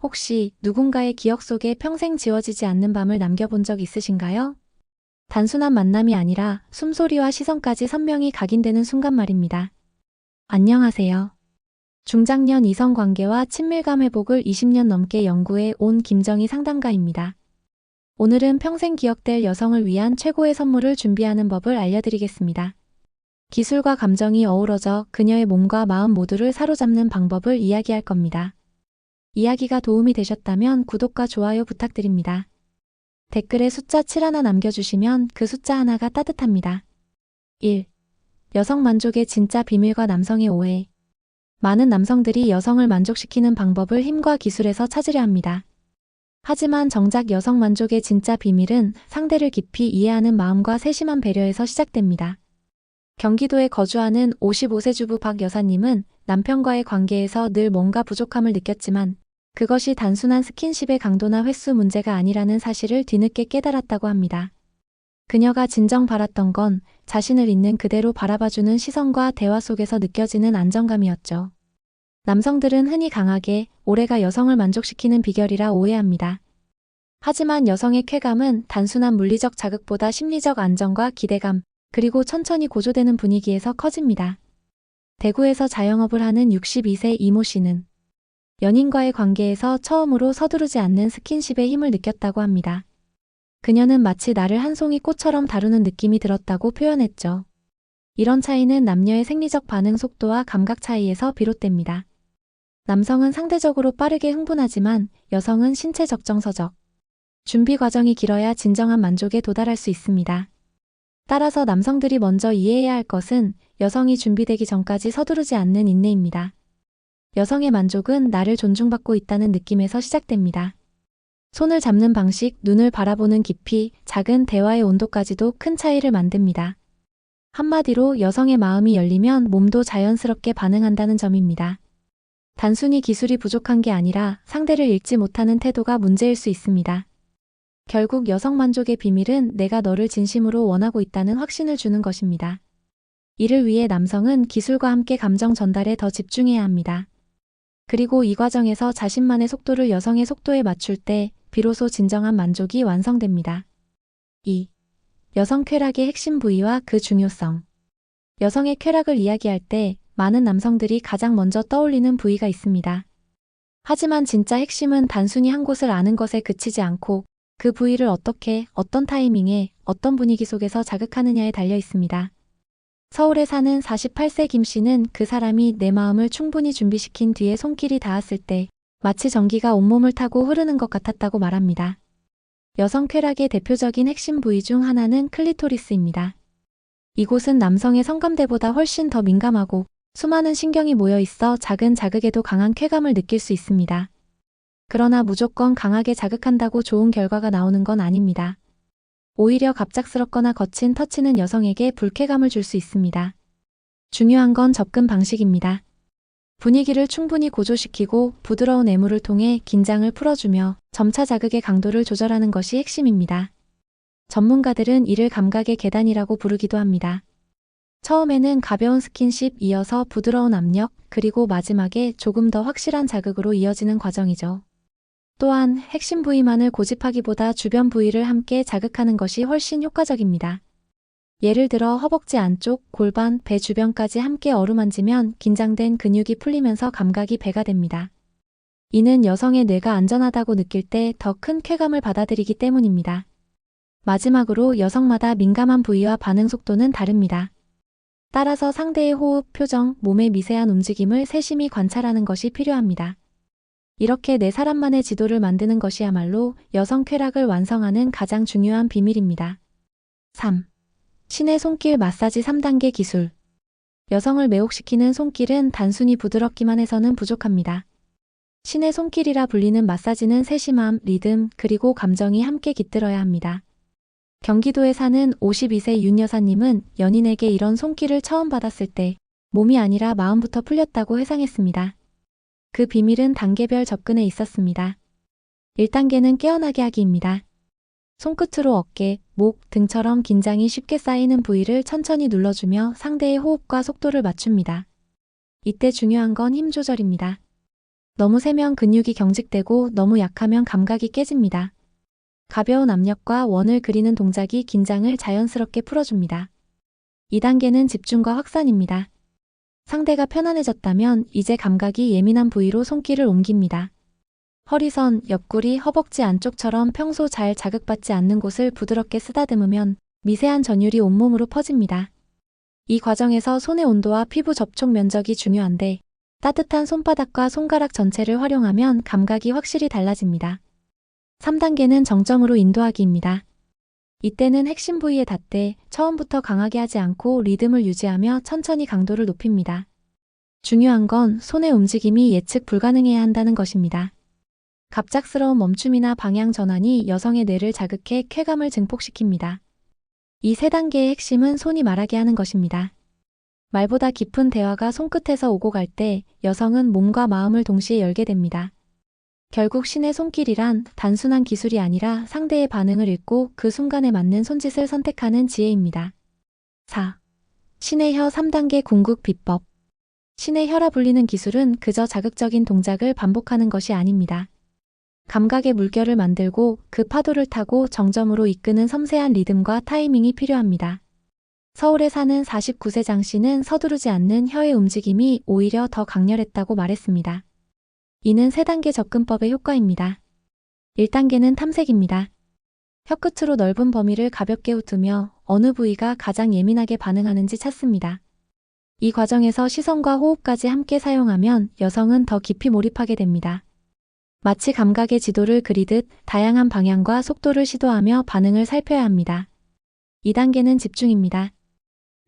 혹시 누군가의 기억 속에 평생 지워지지 않는 밤을 남겨본 적 있으신가요? 단순한 만남이 아니라 숨소리와 시선까지 선명히 각인되는 순간 말입니다. 안녕하세요. 중장년 이성 관계와 친밀감 회복을 20년 넘게 연구해 온 김정희 상담가입니다. 오늘은 평생 기억될 여성을 위한 최고의 선물을 준비하는 법을 알려드리겠습니다. 기술과 감정이 어우러져 그녀의 몸과 마음 모두를 사로잡는 방법을 이야기할 겁니다. 이야기가 도움이 되셨다면 구독과 좋아요 부탁드립니다. 댓글에 숫자 7 하나 남겨주시면 그 숫자 하나가 따뜻합니다. 1. 여성 만족의 진짜 비밀과 남성의 오해. 많은 남성들이 여성을 만족시키는 방법을 힘과 기술에서 찾으려 합니다. 하지만 정작 여성 만족의 진짜 비밀은 상대를 깊이 이해하는 마음과 세심한 배려에서 시작됩니다. 경기도에 거주하는 55세 주부 박 여사님은 남편과의 관계에서 늘 뭔가 부족함을 느꼈지만 그것이 단순한 스킨십의 강도나 횟수 문제가 아니라는 사실을 뒤늦게 깨달았다고 합니다. 그녀가 진정 바랐던 건 자신을 있는 그대로 바라봐주는 시선과 대화 속에서 느껴지는 안정감이었죠. 남성들은 흔히 강하게 올해가 여성을 만족시키는 비결이라 오해합니다. 하지만 여성의 쾌감은 단순한 물리적 자극보다 심리적 안정과 기대감, 그리고 천천히 고조되는 분위기에서 커집니다. 대구에서 자영업을 하는 62세 이모 씨는 연인과의 관계에서 처음으로 서두르지 않는 스킨십의 힘을 느꼈다고 합니다. 그녀는 마치 나를 한 송이 꽃처럼 다루는 느낌이 들었다고 표현했죠. 이런 차이는 남녀의 생리적 반응 속도와 감각 차이에서 비롯됩니다. 남성은 상대적으로 빠르게 흥분하지만 여성은 신체 적정서적 준비 과정이 길어야 진정한 만족에 도달할 수 있습니다. 따라서 남성들이 먼저 이해해야 할 것은 여성이 준비되기 전까지 서두르지 않는 인내입니다. 여성의 만족은 나를 존중받고 있다는 느낌에서 시작됩니다. 손을 잡는 방식, 눈을 바라보는 깊이, 작은 대화의 온도까지도 큰 차이를 만듭니다. 한마디로 여성의 마음이 열리면 몸도 자연스럽게 반응한다는 점입니다. 단순히 기술이 부족한 게 아니라 상대를 읽지 못하는 태도가 문제일 수 있습니다. 결국 여성 만족의 비밀은 내가 너를 진심으로 원하고 있다는 확신을 주는 것입니다. 이를 위해 남성은 기술과 함께 감정 전달에 더 집중해야 합니다. 그리고 이 과정에서 자신만의 속도를 여성의 속도에 맞출 때 비로소 진정한 만족이 완성됩니다. 2. 여성 쾌락의 핵심 부위와 그 중요성. 여성의 쾌락을 이야기할 때 많은 남성들이 가장 먼저 떠올리는 부위가 있습니다. 하지만 진짜 핵심은 단순히 한 곳을 아는 것에 그치지 않고 그 부위를 어떻게, 어떤 타이밍에, 어떤 분위기 속에서 자극하느냐에 달려 있습니다. 서울에 사는 48세 김 씨는 그 사람이 내 마음을 충분히 준비시킨 뒤에 손길이 닿았을 때 마치 전기가 온몸을 타고 흐르는 것 같았다고 말합니다. 여성 쾌락의 대표적인 핵심 부위 중 하나는 클리토리스입니다. 이곳은 남성의 성감대보다 훨씬 더 민감하고 수많은 신경이 모여 있어 작은 자극에도 강한 쾌감을 느낄 수 있습니다. 그러나 무조건 강하게 자극한다고 좋은 결과가 나오는 건 아닙니다. 오히려 갑작스럽거나 거친 터치는 여성에게 불쾌감을 줄 수 있습니다. 중요한 건 접근 방식입니다. 분위기를 충분히 고조시키고 부드러운 애무를 통해 긴장을 풀어주며 점차 자극의 강도를 조절하는 것이 핵심입니다. 전문가들은 이를 감각의 계단이라고 부르기도 합니다. 처음에는 가벼운 스킨십, 이어서 부드러운 압력, 그리고 마지막에 조금 더 확실한 자극으로 이어지는 과정이죠. 또한 핵심 부위만을 고집하기보다 주변 부위를 함께 자극하는 것이 훨씬 효과적입니다. 예를 들어 허벅지 안쪽, 골반, 배 주변까지 함께 어루만지면 긴장된 근육이 풀리면서 감각이 배가 됩니다. 이는 여성의 뇌가 안전하다고 느낄 때 더 큰 쾌감을 받아들이기 때문입니다. 마지막으로 여성마다 민감한 부위와 반응 속도는 다릅니다. 따라서 상대의 호흡, 표정, 몸의 미세한 움직임을 세심히 관찰하는 것이 필요합니다. 이렇게 내 사람만의 지도를 만드는 것이야말로 여성 쾌락을 완성하는 가장 중요한 비밀입니다. 3. 신의 손길 마사지 3단계 기술. 여성을 매혹시키는 손길은 단순히 부드럽기만 해서는 부족합니다. 신의 손길이라 불리는 마사지는 세심함, 리듬, 그리고 감정이 함께 깃들어야 합니다. 경기도에 사는 52세 윤 여사님은 연인에게 이런 손길을 처음 받았을 때 몸이 아니라 마음부터 풀렸다고 회상했습니다. 그 비밀은 단계별 접근에 있었습니다. 1단계는 깨어나게 하기입니다. 손끝으로 어깨, 목 등처럼 긴장이 쉽게 쌓이는 부위를 천천히 눌러주며 상대의 호흡과 속도를 맞춥니다. 이때 중요한 건 힘 조절입니다. 너무 세면 근육이 경직되고 너무 약하면 감각이 깨집니다. 가벼운 압력과 원을 그리는 동작이 긴장을 자연스럽게 풀어줍니다. 2단계는 집중과 확산입니다. 상대가 편안해졌다면 이제 감각이 예민한 부위로 손길을 옮깁니다. 허리선, 옆구리, 허벅지 안쪽처럼 평소 잘 자극받지 않는 곳을 부드럽게 쓰다듬으면 미세한 전율이 온몸으로 퍼집니다. 이 과정에서 손의 온도와 피부 접촉 면적이 중요한데 따뜻한 손바닥과 손가락 전체를 활용하면 감각이 확실히 달라집니다. 3단계는 정점으로 인도하기입니다. 이때는 핵심 부위에 닿되 처음부터 강하게 하지 않고 리듬을 유지하며 천천히 강도를 높입니다. 중요한 건 손의 움직임이 예측 불가능해야 한다는 것입니다. 갑작스러운 멈춤이나 방향 전환이 여성의 뇌를 자극해 쾌감을 증폭시킵니다. 이 3단계의 핵심은 손이 말하게 하는 것입니다. 말보다 깊은 대화가 손끝에서 오고 갈 때 여성은 몸과 마음을 동시에 열게 됩니다. 결국 신의 손길이란 단순한 기술이 아니라 상대의 반응을 읽고 그 순간에 맞는 손짓을 선택하는 지혜입니다. 4. 신의 혀 3단계 궁극 비법. 신의 혀라 불리는 기술은 그저 자극적인 동작을 반복하는 것이 아닙니다. 감각의 물결을 만들고 그 파도를 타고 정점으로 이끄는 섬세한 리듬과 타이밍이 필요합니다. 서울에 사는 49세 장 씨는 서두르지 않는 혀의 움직임이 오히려 더 강렬했다고 말했습니다. 이는 3단계 접근법의 효과입니다. 1단계는 탐색입니다. 혀끝으로 넓은 범위를 가볍게 훑으며 어느 부위가 가장 예민하게 반응하는지 찾습니다. 이 과정에서 시선과 호흡까지 함께 사용하면 여성은 더 깊이 몰입하게 됩니다. 마치 감각의 지도를 그리듯 다양한 방향과 속도를 시도하며 반응을 살펴야 합니다. 2단계는 집중입니다.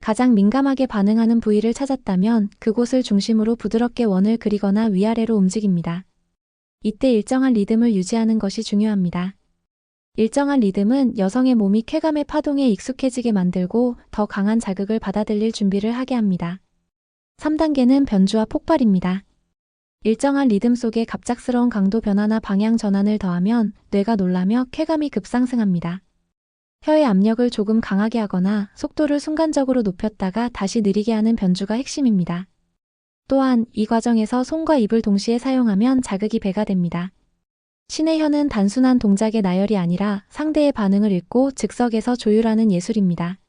가장 민감하게 반응하는 부위를 찾았다면 그곳을 중심으로 부드럽게 원을 그리거나 위아래로 움직입니다. 이때 일정한 리듬을 유지하는 것이 중요합니다. 일정한 리듬은 여성의 몸이 쾌감의 파동에 익숙해지게 만들고 더 강한 자극을 받아들일 준비를 하게 합니다. 3단계는 변주와 폭발입니다. 일정한 리듬 속에 갑작스러운 강도 변화나 방향 전환을 더하면 뇌가 놀라며 쾌감이 급상승합니다. 혀의 압력을 조금 강하게 하거나 속도를 순간적으로 높였다가 다시 느리게 하는 변주가 핵심입니다. 또한 이 과정에서 손과 입을 동시에 사용하면 자극이 배가 됩니다. 신의 혀는 단순한 동작의 나열이 아니라 상대의 반응을 읽고 즉석에서 조율하는 예술입니다.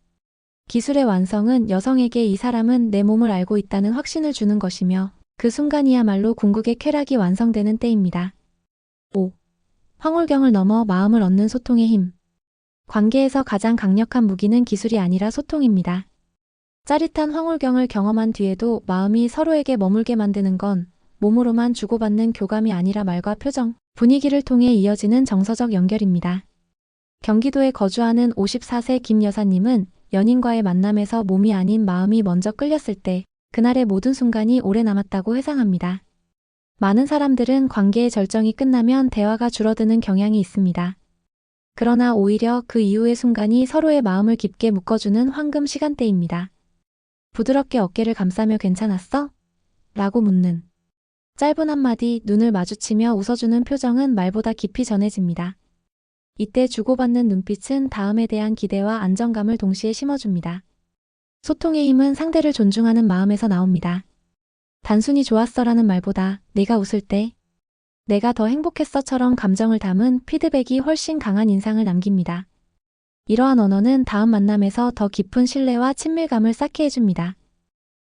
기술의 완성은 여성에게 이 사람은 내 몸을 알고 있다는 확신을 주는 것이며 그 순간이야말로 궁극의 쾌락이 완성되는 때입니다. 5. 황홀경을 넘어 마음을 얻는 소통의 힘. 관계에서 가장 강력한 무기는 기술이 아니라 소통입니다. 짜릿한 황홀경을 경험한 뒤에도 마음이 서로에게 머물게 만드는 건 몸으로만 주고받는 교감이 아니라 말과 표정, 분위기를 통해 이어지는 정서적 연결입니다. 경기도에 거주하는 54세 김 여사님은 연인과의 만남에서 몸이 아닌 마음이 먼저 끌렸을 때 그날의 모든 순간이 오래 남았다고 회상합니다. 많은 사람들은 관계의 절정이 끝나면 대화가 줄어드는 경향이 있습니다. 그러나 오히려 그 이후의 순간이 서로의 마음을 깊게 묶어주는 황금 시간대입니다. 부드럽게 어깨를 감싸며 괜찮았어? 라고 묻는 짧은 한마디, 눈을 마주치며 웃어주는 표정은 말보다 깊이 전해집니다. 이때 주고받는 눈빛은 다음에 대한 기대와 안정감을 동시에 심어줍니다. 소통의 힘은 상대를 존중하는 마음에서 나옵니다. 단순히 좋았어라는 말보다 내가 웃을 때 내가 더 행복했어처럼 감정을 담은 피드백이 훨씬 강한 인상을 남깁니다. 이러한 언어는 다음 만남에서 더 깊은 신뢰와 친밀감을 쌓게 해줍니다.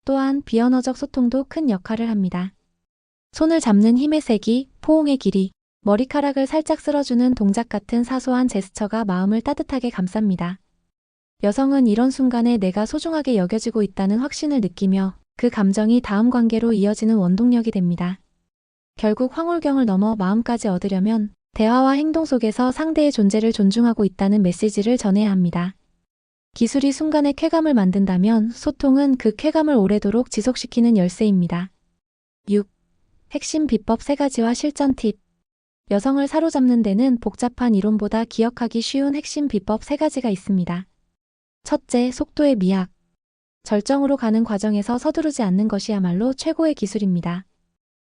또한 비언어적 소통도 큰 역할을 합니다. 손을 잡는 힘의 세기, 포옹의 길이, 머리카락을 살짝 쓸어주는 동작 같은 사소한 제스처가 마음을 따뜻하게 감쌉니다. 여성은 이런 순간에 내가 소중하게 여겨지고 있다는 확신을 느끼며 그 감정이 다음 관계로 이어지는 원동력이 됩니다. 결국 황홀경을 넘어 마음까지 얻으려면 대화와 행동 속에서 상대의 존재를 존중하고 있다는 메시지를 전해야 합니다. 기술이 순간의 쾌감을 만든다면 소통은 그 쾌감을 오래도록 지속시키는 열쇠입니다. 6. 핵심 비법 3가지와 실전 팁. 여성을 사로잡는 데는 복잡한 이론보다 기억하기 쉬운 핵심 비법 3가지가 있습니다. 첫째, 속도의 미학. 절정으로 가는 과정에서 서두르지 않는 것이야말로 최고의 기술입니다.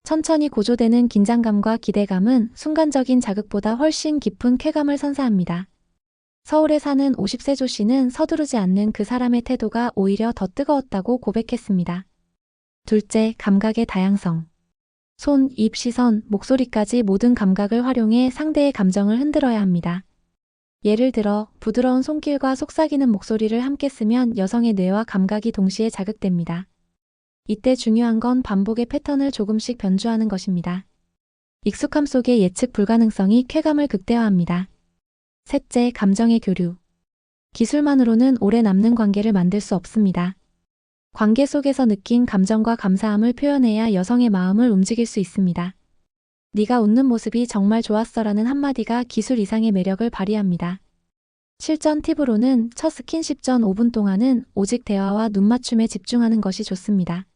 천천히 고조되는 긴장감과 기대감은 순간적인 자극보다 훨씬 깊은 쾌감을 선사합니다. 서울에 사는 50세 조 씨는 서두르지 않는 그 사람의 태도가 오히려 더 뜨거웠다고 고백했습니다. 둘째, 감각의 다양성. 손, 입, 시선, 목소리까지 모든 감각을 활용해 상대의 감정을 흔들어야 합니다. 예를 들어 부드러운 손길과 속삭이는 목소리를 함께 쓰면 여성의 뇌와 감각이 동시에 자극됩니다. 이때 중요한 건 반복의 패턴을 조금씩 변주하는 것입니다. 익숙함 속의 예측 불가능성이 쾌감을 극대화합니다. 셋째, 감정의 교류. 기술만으로는 오래 남는 관계를 만들 수 없습니다. 관계 속에서 느낀 감정과 감사함을 표현해야 여성의 마음을 움직일 수 있습니다. 네가 웃는 모습이 정말 좋았어라는 한마디가 기술 이상의 매력을 발휘합니다. 실전 팁으로는 첫 스킨십 전 5분 동안은 오직 대화와 눈맞춤에 집중하는 것이 좋습니다.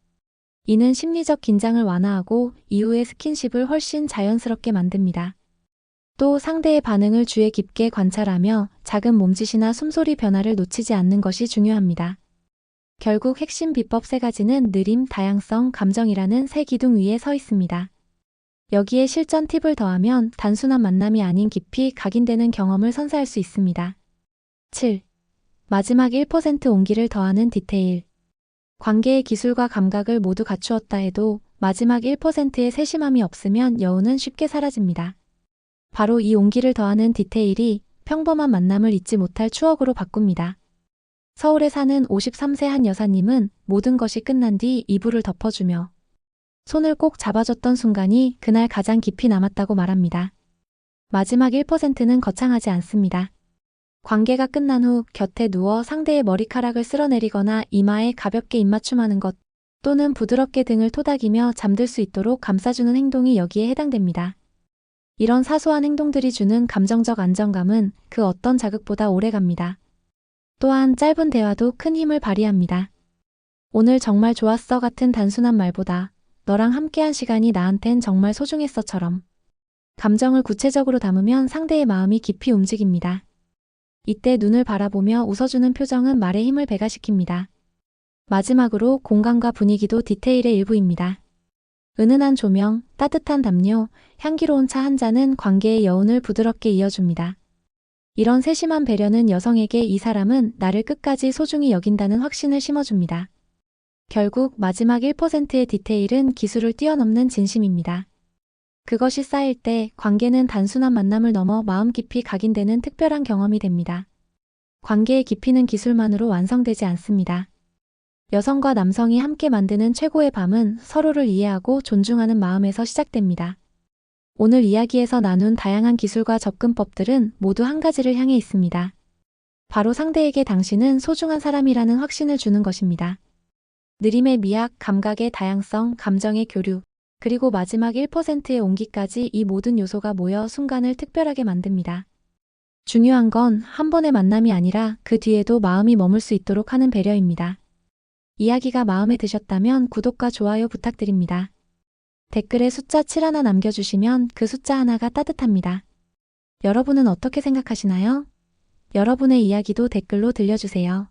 이는 심리적 긴장을 완화하고 이후의 스킨십을 훨씬 자연스럽게 만듭니다. 또 상대의 반응을 주의 깊게 관찰하며 작은 몸짓이나 숨소리 변화를 놓치지 않는 것이 중요합니다. 결국 핵심 비법 3가지는 느림, 다양성, 감정이라는 세 기둥 위에 서 있습니다. 여기에 실전 팁을 더하면 단순한 만남이 아닌 깊이 각인되는 경험을 선사할 수 있습니다. 7. 마지막 1% 온기를 더하는 디테일. 관계의 기술과 감각을 모두 갖추었다 해도 마지막 1%의 세심함이 없으면 여운은 쉽게 사라집니다. 바로 이 온기를 더하는 디테일이 평범한 만남을 잊지 못할 추억으로 바꿉니다. 서울에 사는 53세 한 여사님은 모든 것이 끝난 뒤 이불을 덮어주며 손을 꼭 잡아줬던 순간이 그날 가장 깊이 남았다고 말합니다. 마지막 1%는 거창하지 않습니다. 관계가 끝난 후 곁에 누워 상대의 머리카락을 쓸어내리거나 이마에 가볍게 입맞춤하는 것 또는 부드럽게 등을 토닥이며 잠들 수 있도록 감싸주는 행동이 여기에 해당됩니다. 이런 사소한 행동들이 주는 감정적 안정감은 그 어떤 자극보다 오래갑니다. 또한 짧은 대화도 큰 힘을 발휘합니다. 오늘 정말 좋았어 같은 단순한 말보다 너랑 함께한 시간이 나한텐 정말 소중했어처럼 감정을 구체적으로 담으면 상대의 마음이 깊이 움직입니다. 이때 눈을 바라보며 웃어주는 표정은 말의 힘을 배가시킵니다. 마지막으로 공간과 분위기도 디테일의 일부입니다. 은은한 조명, 따뜻한 담요, 향기로운 차 한 잔은 관계의 여운을 부드럽게 이어줍니다. 이런 세심한 배려는 여성에게 이 사람은 나를 끝까지 소중히 여긴다는 확신을 심어줍니다. 결국 마지막 1%의 디테일은 기술을 뛰어넘는 진심입니다. 그것이 쌓일 때 관계는 단순한 만남을 넘어 마음 깊이 각인되는 특별한 경험이 됩니다. 관계의 깊이는 기술만으로 완성되지 않습니다. 여성과 남성이 함께 만드는 최고의 밤은 서로를 이해하고 존중하는 마음에서 시작됩니다. 오늘 이야기에서 나눈 다양한 기술과 접근법들은 모두 한 가지를 향해 있습니다. 바로 상대에게 당신은 소중한 사람이라는 확신을 주는 것입니다. 느림의 미학, 감각의 다양성, 감정의 교류, 그리고 마지막 1%의 온기까지 이 모든 요소가 모여 순간을 특별하게 만듭니다. 중요한 건 한 번의 만남이 아니라 그 뒤에도 마음이 머물 수 있도록 하는 배려입니다. 이야기가 마음에 드셨다면 구독과 좋아요 부탁드립니다. 댓글에 숫자 7 하나 남겨주시면 그 숫자 하나가 따뜻합니다. 여러분은 어떻게 생각하시나요? 여러분의 이야기도 댓글로 들려주세요.